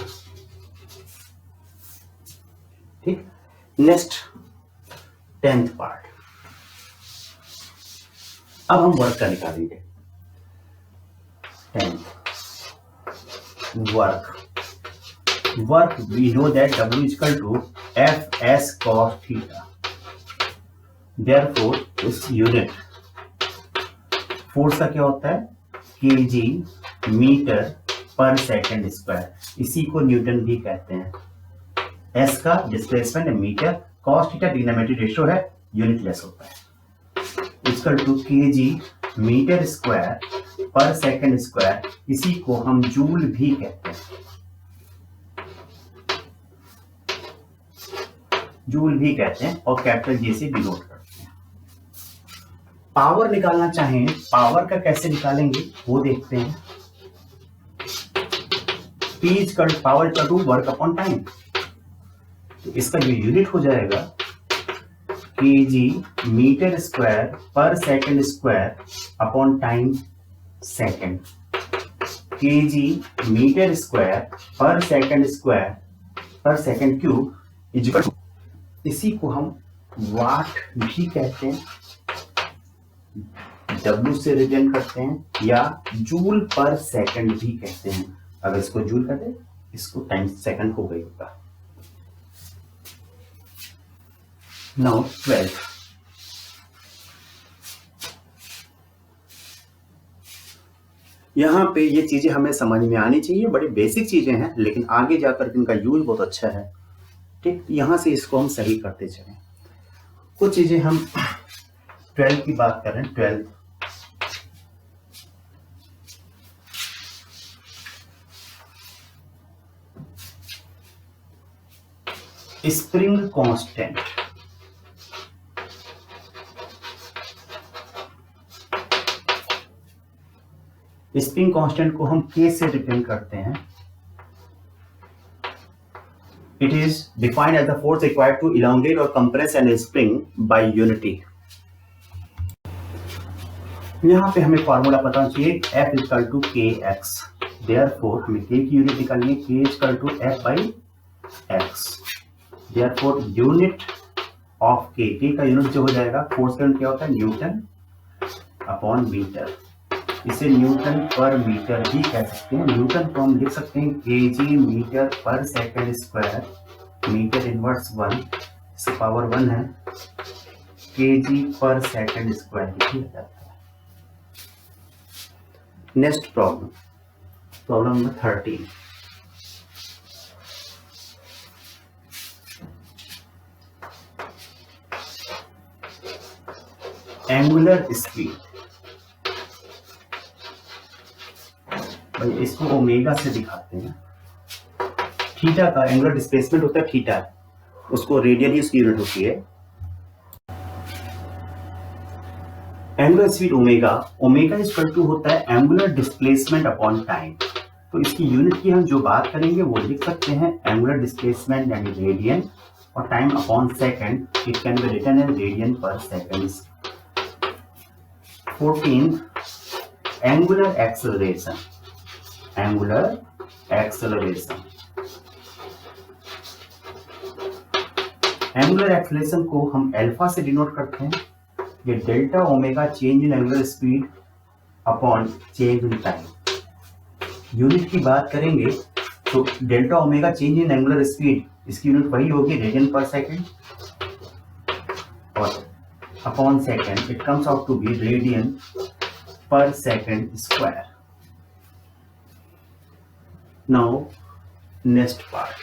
ठीक, नेक्स्ट 10th पार्ट। अब हम वर्क का निकालेंगे। 10th work we know that W is equal to Fs cos theta। therefore इस यूनिट फोर्स का क्या होता है, kg मीटर पर सेकंड स्क्वायर, इसी को न्यूटन भी कहते हैं। S का डिस्प्लेसमेंट है meter, cos theta trigonometric ratio है, यूनिट लेस होता है, equal to kg metre square पर सेकंड स्क्वायर, इसी को हम जूल भी कहते हैं, और कैपिटल जी से डिनोट करते हैं। पावर निकालना चाहें, पावर का कैसे निकालेंगे वो देखते हैं। P equal power equal to work upon time, तो इसका जो यूनिट हो जाएगा kg मीटर स्क्वायर पर second square upon time second, kg metre square पर सेकंड क्यूब इक्वल टू, इसी को हम वाट भी कहते हैं, W से रिप्रेजेंट करते हैं, या जूल पर सेकंड भी कहते हैं। अगर इसको जूल करते हैं, इसको टाइम सेकंड हो गई होगा। नाउ 12 यहाँ पे ये चीजें हमें समझ में आनी चाहिए, बड़ी बेसिक चीजें हैं, लेकिन आगे जाकर इनका यूज बहुत अच्छा है। ठीक, यहाँ से इसको हम सही करते चलें। कुछ चीजें हम 12 की बात करें। 12 स्प्रिंग कांस्टेंट। स्प्रिंग कांस्टेंट को हम K से रिप्रेजेंट करते हैं। It is defined as the force required to elongate or compress an spring by unity. यहाँ पे हमें फॉर्मूला पता होना चाहिए, F equal to KX। Therefore हमें K की यूनिट निकालनी है, K equal to F by X। Therefore unit of K, K का यूनिट जो हो जाएगा, फोर्स का यूनिट क्या होता है, न्यूटन अपॉन मीटर। इसे न्यूटन पर मीटर भी कह सकते हैं। न्यूटन को हम लिख सकते हैं केजी मीटर पर सेकंड स्क्वायर, मीटर इनवर्स 1 से पावर 1 है, केजी पर सेकंड स्क्वायर लिखा जाता है। Next problem, problem number 13। Angular speed, भाई इसको ओमेगा से दिखाते हैं। थीटा का एंगुलर डिस्प्लेसमेंट होता है थीटा, उसको रेडियली उसकी यूनिट होती है। Angular speed omega, omega equal to होता है एंगुलर डिस्प्लेसमेंट अपॉन टाइम। तो इसकी यूनिट की हम जो बात करेंगे वो लिख सकते हैं एंगुलर डिस्प्लेसमेंट यानी रेडियन, और time upon second, it can be written as radian पर second. 14 angular acceleration, angular acceleration. Angular acceleration को हम अल्फा से डिनोट करते हैं। ये delta omega change in angular speed upon change in time. Unit की बात करेंगे तो delta omega change in angular speed, इसकी यूनिट वही होगी रेडियन पर सेकंड, और upon second it comes out to B radian पर second square. Now next part,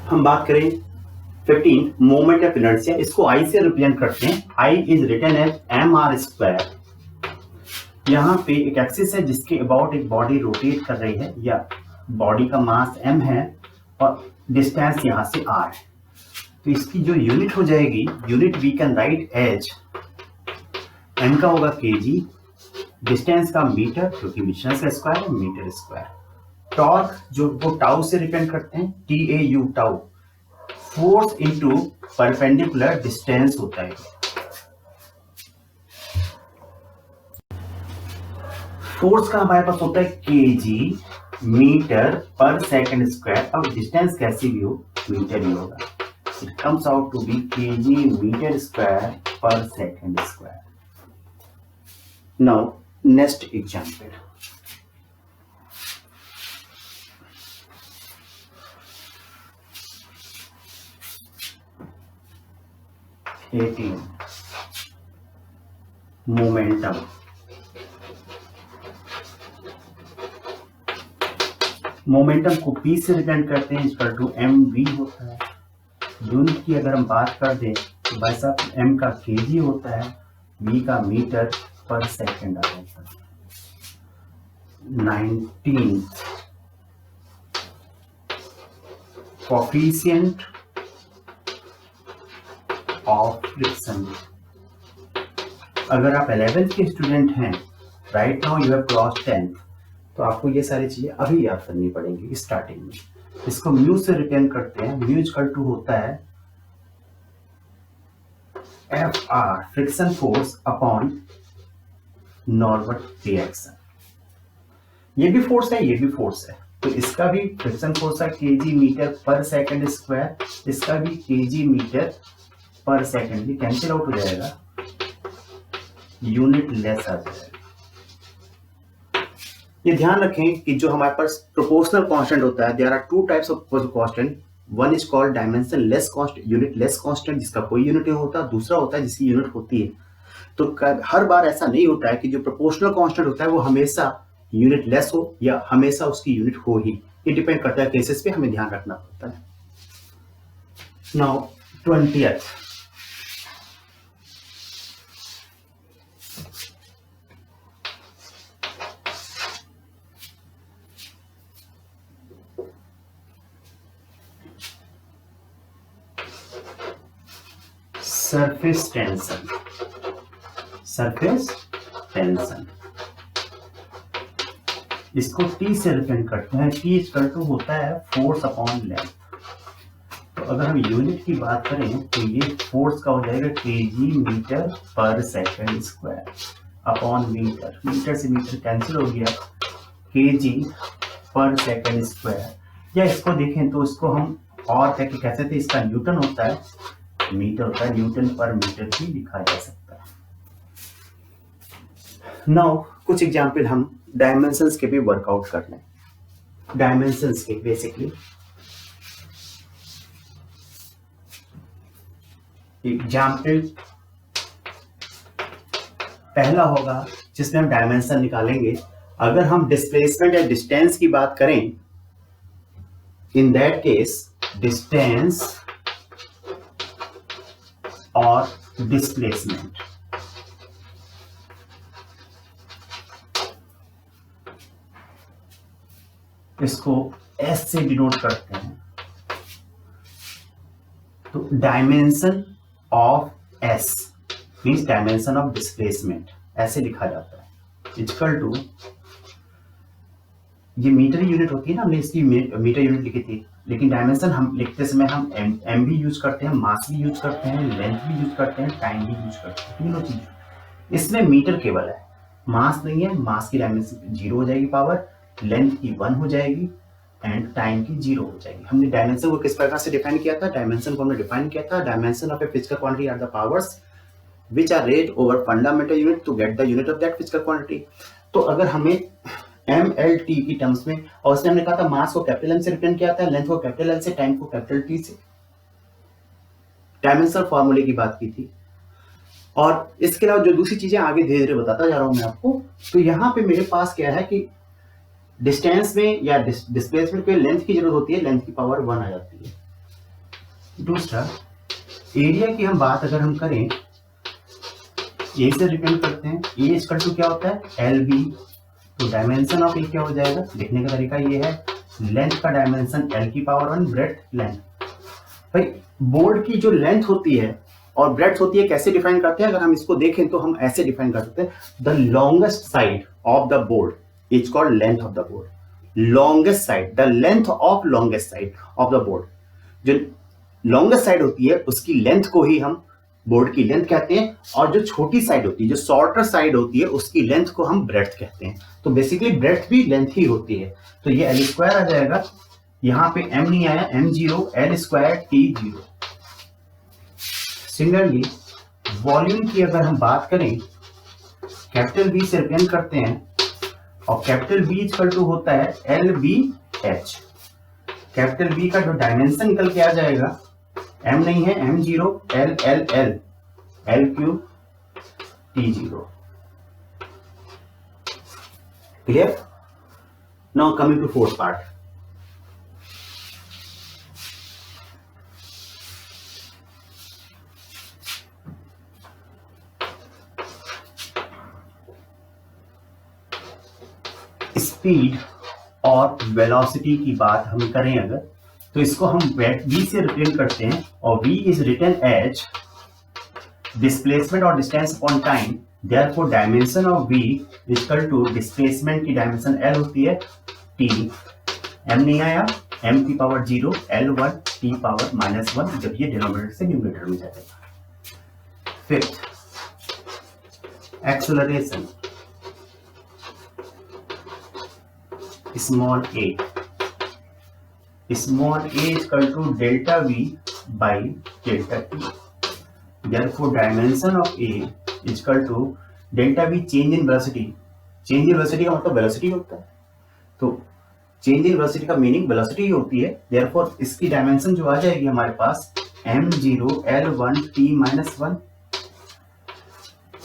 हम बात करें 15 मोमेंट ऑफ इनर्शिया। इसको I से रिप्रेजेंट करते हैं। I is written as mr square. यहाँ पे एक एक्सिस है जिसके अबाउट एक बॉडी रोटेट कर रही है, या बॉडी का मास m है और डिस्टेंस यहां से r है। तो इसकी जो यूनिट हो जाएगी, unit we can write as, m का होगा kg, डिस्टेंस का मीटर क्योंकि डिस्टेंस का स्क्वायर है, मीटर स्क्वायर। टॉर्क जो वो टाउ से रिप्रेजेंट करते हैं, TAU tau, force into perpendicular distance होता है। फोर्स का हमारे पास होता है kg मीटर पर सेकंड स्क्वायर। अब डिस्टेंस कैसी भी हो, मीटर ही होगा। It comes out to be kg metre square पर second square. Now next example, momentum. Momentum को P से रिप्रेजेंट करते हैं, इक्वल टू mv होता है। यूनिट की अगर हम बात कर दें तो भाई साहब m का kg होता है, v का मीटर पर सेकंड आ जाता है। 19 कोफिशिएंट ऑफ फ्रिक्शन। अगर आप 11th के स्टूडेंट हैं, right now you have cross 10th, तो आपको ये सारी चीजें अभी याद करनी पड़ेंगी स्टार्टिंग में। इसको म्यू से रिप्रेजेंट करते हैं। म्यू इक्वल टू होता है Fr friction force upon normal reaction. ये भी फोर्स है, ये भी फोर्स है, तो इसका भी फ्रिक्शन फोर्स है kg मीटर पर सेकंड स्क्वायर, इसका भी kg मीटर पर सेकंड, भी कैंसिल आउट हो जाएगा, यूनिट लेस आ जाएगा। ये ध्यान रखें कि जो हमारे पास प्रोपोर्शनल कांस्टेंट होता है, there are two types of constant. One is called dimensionless constant, unitless constant, जिसका कोई यूनिट नहीं होता। दूसरा होता है जिसकी यूनिट होती है। तो हर बार ऐसा नहीं होता है कि जो प्रोपोर्शनल कांस्टेंट होता है वो हमेशा यूनिट लेस हो या हमेशा उसकी यूनिट हो ही। ये डिपेंड करता है केसेस पे, हमें ध्यान रखना पड़ता है। Now 20th, surface tension. Surface tension इसको टी से रिप्रेजेंट करते हैं। टी इक्वल टू होता है फोर्स अपॉन लेंथ। तो अगर हम यूनिट की बात करें तो ये फोर्स का हो जाएगा केजी मीटर पर second square upon meter. Meter से मीटर कैंसिल हो गया, केजी पर सेकंड स्क्वायर। या इसको देखें तो इसको हम और कह सकते हैं, इसका न्यूटन होता है, मीटर होता है, न्यूटन पर मीटर भी लिखा जा सकता है। नाउ कुछ एग्जाम्पल हम डायमेंशंस के भी वर्कआउट कर लें। डायमेंशंस के बेसिकली एग्जाम्पल पहला होगा जिसमें हम डायमेंशन निकालेंगे। अगर हम डिस्प्लेसमेंट या डिस्टेंस की बात करें, इन दैट केस डिस्टेंस और डिस्प्लेसमेंट, इसको एस से डिनोट करते हैं। तो dimension of S means dimension of displacement, ऐसे लिखा जाता है। इक्वल टू, ये मीटर यूनिट होती है ना, हमने इसकी मीटर यूनिट लिखी थी, लेकिन डायमेंशन हम लिखते समय हम एम भी यूज करते हैं, मास भी यूज करते हैं, लेंथ भी यूज करते हैं, टाइम भी यूज करते हैं, तीनों चीज। इसमें मीटर केवल है, मास नहीं है। मास की डायमेंशन 0 हो जाएगी पावर, लेंथ की 1 हो जाएगी एंड टाइम की 0 हो जाएगी। हमने डायमेंशन को किस प्रकार से डिफाइन किया था? डायमेंशन को हमने डिफाइन किया था, dimension of a physical quantity are the powers which are raised over fundamental unit to get the unit of that physical quantity। तो अगर हमें MLT की टर्म्स में, और उसने हमने कहा था मास को कैपिटल एम से रिप्रेजेंट किया था, लेंथ को कैपिटल एल से, टाइम को कैपिटल टी से, डायमेंशनल फॉर्मूले की बात की थी। और इसके अलावा जो दूसरी चीजें आगे धीरे धीरे बताता जा रहा हूं मैं आपको। तो यहाँ पे मेरे पास क्या है कि डिस्टेंस में या डिस्प्लेसमेंट पे लेंथ की जरूरत होती है, लेंथ की पावर 1 आ जाती है। दूसरा, एरिया की हम बात अगर हम करें, ए से रिप्रेजेंट करते हैं। ए इक्वल टू क्या होता है? L B. तो डायमेंशन ऑफ ए क्या हो जाएगा? लिखने का तरीका ये है, लेंथ का डायमेंशन एल की पावर 1, ब्रेड्थ लेंथ। भाई बोर्ड की जो लेंथ होती है और ब्रेड्थ होती है, कैसे डिफाइन करते हैं? अगर हम इसको देखें तो हम ऐसे डिफाइन कर सकते हैं, the longest side of the board is called length of the board. Longest side, the length of longest side of the board. जो लॉन्गेस्ट साइड होती है उसकी लेंथ को ही हम बोर्ड की लेंथ कहते हैं, और जो छोटी साइड होती है, जो शॉर्टर साइड होती है, उसकी लेंथ को हम ब्रेड्थ कहते हैं। तो बेसिकली ब्रेड्थ भी लेंथ ही होती है। तो ये एल स्क्वायर आ जाएगा, यहां पे एम नहीं आया, M 0, L square T 0। Similarly volume की अगर हम बात करें, कैपिटल बी से रिप्रेजेंट करते हैं, और कैपिटल बी इक्वल टू होता है L B H. Capital B का जो डायमेंशन निकल के आ जाएगा, एम नहीं है, M 0, L L L, L cube T 0। Clear? Now coming to fourth part. Speed और वेलोसिटी की बात हम करें अगर, तो इसको हम v से रिप्रेजेंट करते हैं, और v is written as displacement और distance upon time. Therefore dimension of v equal to displacement की डायमेंशन l होती है t, m नहीं आया, m की पावर 0, l1 t पावर -1, जब ये डिनोमिनेटर से न्यूमरेटर में जाएगा। Fifth, acceleration, small a। small a is equal to delta v by delta t. Therefore, dimension of a is equal to delta v change in velocity। change in velocity का मतलब velocity होता है, तो change in velocity का meaning velocity ही होती है, therefore इसकी dimension जो आ जाएगी हमारे पास m0 L1 t-1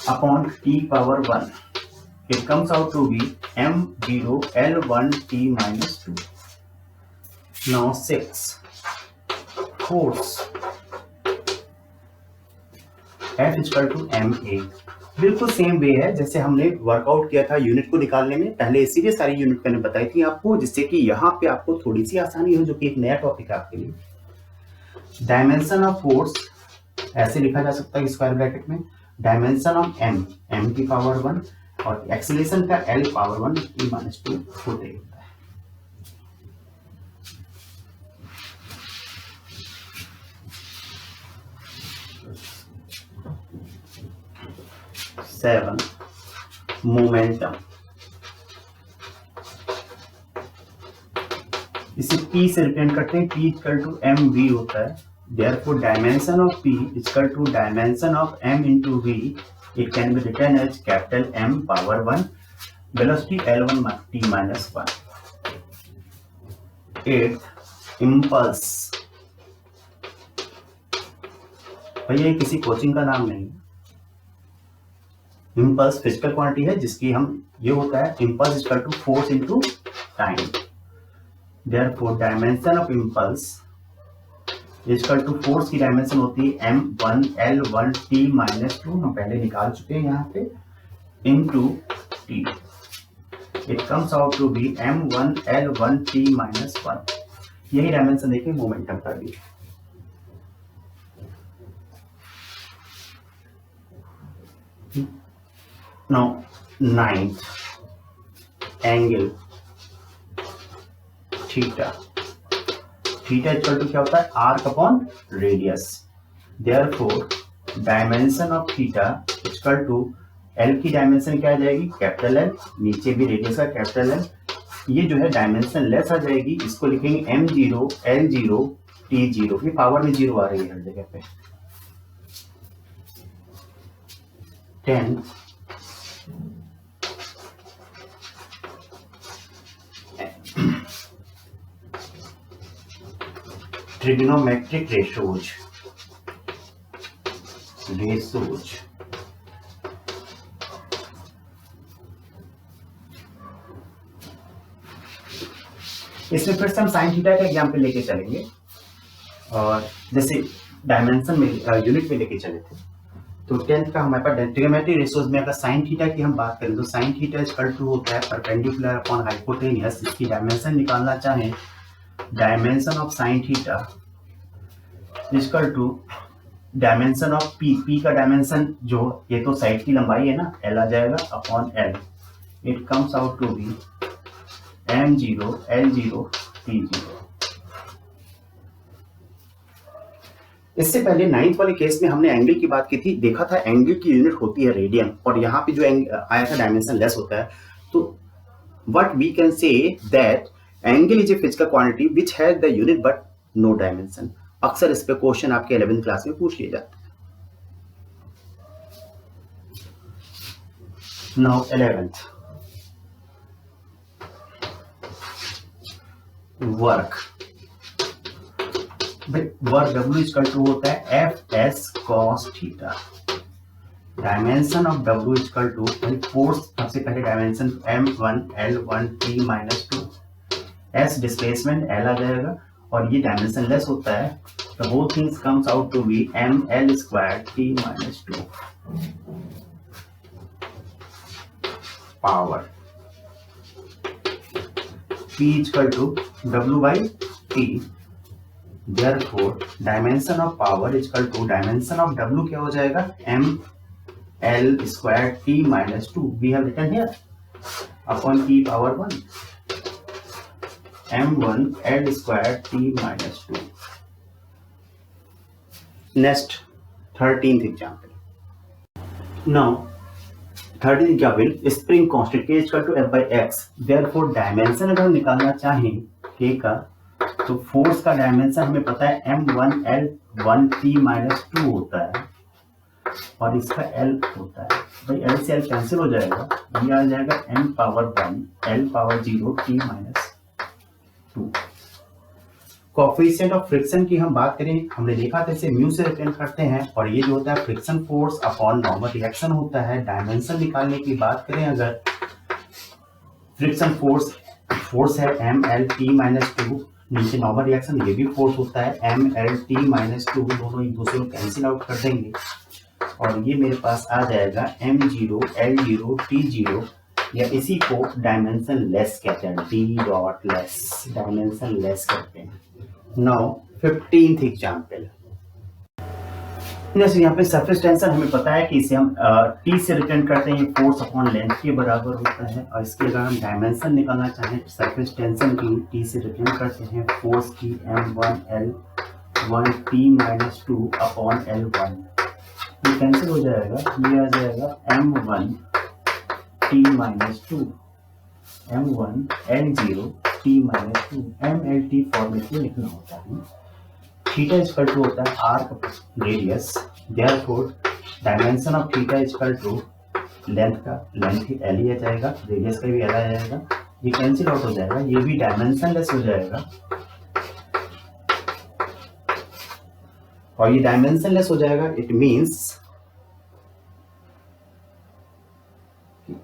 upon t⁻1, it comes out to be m0 L1 t-2. Now 6, force F equal to ma। बिल्कुल सेम वे है जैसे हमने वर्कआउट किया था यूनिट को निकालने में, पहले इसीलिए सारी यूनिट मैंने बताई थी आपको, जिससे कि यहाँ पे आपको थोड़ी सी आसानी हो, जो कि एक नया टॉपिक है आपके लिए। डायमेंशन ऑफ फोर्स ऐसे लिखा जा सकता है स्क्वायर ब्रैकेट में, डायमेंशन ऑफ m की पावर 1 और एक्सीलरेशन का l पावर 1 t-2 होते ही होता है। Seven, momentum. इसे P से रिप्रेजेंट करते हैं, P इक्वल टू mv होता है, therefore dimension of P equal to dimension of m into v, it can be written as capital M power 1, velocity L1 t-1। 8, impulse। भैया ये किसी coaching का नाम नहीं है, इम्पल्स फिजिकल क्वांटिटी है जिसकी हम ये होता है impulse equal to force into time, therefore dimension of impulse equal to force की डायमेंशन होती है m1 L1 t-2, हम पहले निकाल चुके हैं यहाँ पे, into t, it comes out to be m1 L1 t-1। यही डायमेंशन देखिए मोमेंटम का भी। Now 9th, angle theta. Theta equal to क्या होता है arc upon radius, therefore dimension of theta equal to L की डायमेंशन क्या आ जाएगी कैपिटल एल, नीचे भी रेडियस का कैपिटल एल, ये जो है डायमेंशन लेस आ जाएगी, इसको लिखेंगे m0 L0 t0, ये पावर में जीरो आ रही है हर जगह पे। 10, ट्रिग्नोमेट्रिक रेशोज। इसमें फिर से हम साइन थीटा का एग्जाम्पल लेके चलेंगे, और जैसे डायमेंशन में यूनिट में लेके चले थे, तो 10th का हमारे पास ट्रिग्नोमेट्रिक रेशोज में अगर साइन थीटा की हम बात करें तो साइन थीटा इक्वल टू होता है परपेंडिकुलर अपॉन हाइपोटेनियस। इसकी डायमेंशन निकालना चाहें, dimension of sine theta equal to dimension of P का डायमेंशन जो ये तो साइड की लंबाई है ना, एल आ जाएगा upon L, it comes out to be m0 L0 t0। इससे पहले 9th वाले केस में हमने एंगल की बात की थी, देखा था एंगल की यूनिट होती है रेडियन, और यहाँ पे जो आया था डायमेंशन लेस होता है, तो what we can say that angle is a physical quantity which has the unit but no dimension. अक्सर इस पे क्वेश्चन आपके 11th क्लास में पूछ लिए जाते हैं। Now 11th, work. Work W equal to होता है Fs cos theta, dimension of W equal to force, सबसे पहले dimension m1 L1 t-2, s displacement L आ जाएगा, और ये डायमेंशन लेस होता है, the whole thing comes out to be ml squared t-2 power P equal to W by T, therefore dimension of power equal to dimension of W क्या हो जाएगा ml squared t-2, we have written here upon P power 1 m1 L squared t-2। Next 13th example. Now 13th example, spring constant K equal to F by X, therefore dimension अगर हम निकालना चाहें K का, तो force का dimension हमें पता है m1 L1 t-2 होता है, और इसका L होता है। भाई L से L कैंसिल हो जाएगा, ये आ जाएगा m power 1 L power 0 t minus 2। Coefficient of friction की हम बात करें, हमने देखा था इसे म्यू से रिप्रेजेंट करते हैं, और ये जो होता है friction force upon normal reaction होता है। डायमेंशन निकालने की बात करें अगर, फ्रिक्शन फोर्स है एम एल टी माइनस 2, नीचे नॉर्मल रिएक्शन ये भी फोर्स होता है एम एल टी माइनस 2, दोनों एक दूसरे को कैंसिल आउट कर देंगे और ये मेरे पास आ जाएगा m0 l0 t0, या इसी को डायमेंशन लेस कहते हैं, D dot less, dimension less कहते हैं। Now 15th example. जैसे यहाँ पे सरफेस टेंशन हमें पता है कि इसे हम T से रिप्रेजेंट करते हैं, ये फोर्स अपॉन लेंथ के बराबर होता है, और इसके अगर हम डायमेंशन निकालना चाहें सरफेस टेंशन की T से रिप्रेजेंट करते हैं फोर्स की m1 L1 T minus 2 upon L1, ये कैंसिल हो जाएगा, ये आ जाएगा m1 T minus 2 m1 L0 T minus 2, mLT format में लिखना होता है। थीटा इक्वल टू होता है arc radius, therefore dimension of theta equal to length का, लेंथ एल ही आ जाएगा, रेडियस का भी एल आ जाएगा, ये कैंसिल आउट हो जाएगा, ये भी डायमेंशन लेस हो जाएगा, और ये डायमेंशन लेस हो जाएगा। इट मींस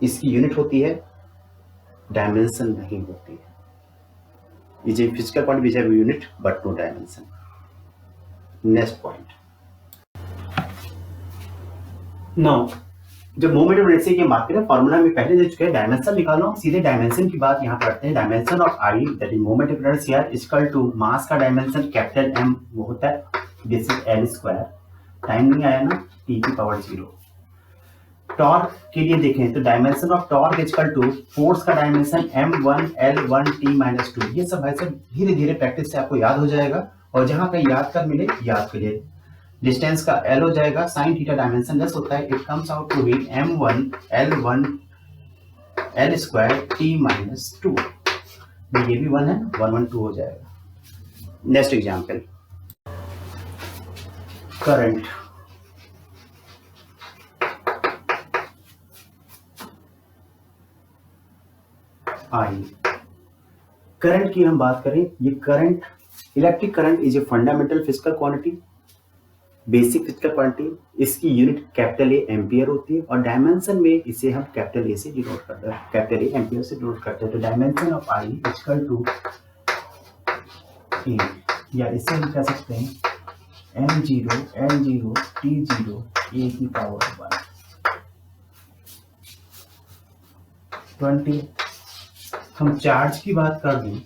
इसकी यूनिट होती है, डायमेंशन नहीं होती है। Is a physical quantity which have unit but no dimension. Next point, now जब मोमेंट ऑफ इनर्शिया की बात करें, फॉर्मूला में पहले दे चुके हैं, डायमेंशन निकालना, सीधे डायमेंशन की बात यहाँ करते हैं। Dimension of I that is moment of inertia equal to mass का डायमेंशन कैपिटल एम वो होता है, this is L square, time नहीं आया ना, टी की पावर 0। टॉर्क के लिए देखें तो dimension of torque equal to force का dimension m1 L1 T minus 2। ये सब भाई सब धीरे धीरे प्रैक्टिस से आपको याद हो जाएगा, और जहां कहीं याद कर मिले याद करिए। डिस्टेंस का L हो जाएगा, साइन थीटा डायमेंशन लेस होता है, it comes out to be m1 L1 L square T minus 2, ये भी 1 है, 1 1 2 हो जाएगा। Next example, current. I current की हम बात करें, ये current, electric current is a fundamental physical quantity, basic physical quantity, इसकी यूनिट कैपिटल ए एम्पियर होती है, और डायमेंशन में इसे हम कैपिटल ए से डिनोट करते हैं, कैपिटल ए एम्पियर से डिनोट करते हैं। तो dimension of I equal to A, या इसे हम कह सकते हैं m0 L0 T0 a की पावर 1। 20 हम चार्ज की बात कर दें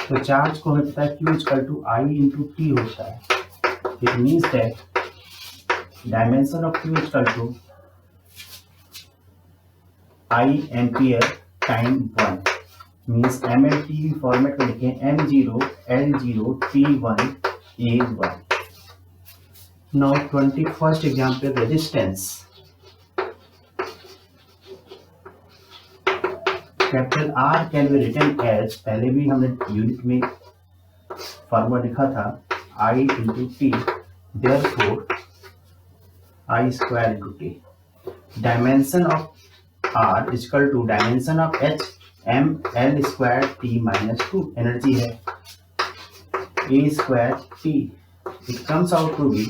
तो चार्ज को हमें पता है Q equal to I into T होता है। It means that dimension of Q equal to I ampere time 1, means MLT format में लिखें m0 L0 T1 A1। Now 21st example, resistance. Capital R can be written as, पहले भी हमने unit में formula लिखा था, I into T, therefore I square into T. Dimension of R equal to dimension of H m L square T minus 2, energy है A square T, it comes out to be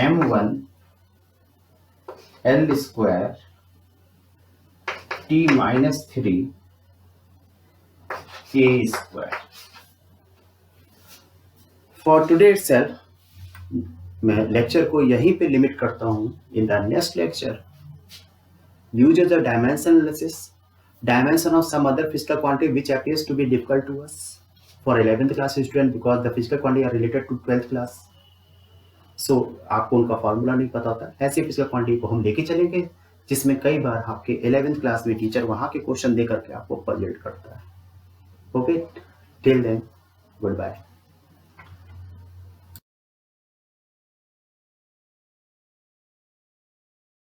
m1 L square T minus 3 A square. For today itself मैं lecture को यहीं पे limit करता हूं। In the next lecture use the dimension analysis, dimension of some other physical quantity which appears to be difficult to us for 11th class student because the physical quantity are related to 12th class. So आपको उनका formula नहीं पता होता, ऐसी physical quantity को हम लेके चलेंगे जिसमें कई बार आपके 11th क्लास में टीचर वहां के क्वेश्चन दे करके आपको पजल्ट करता है। Okay, till then good bye.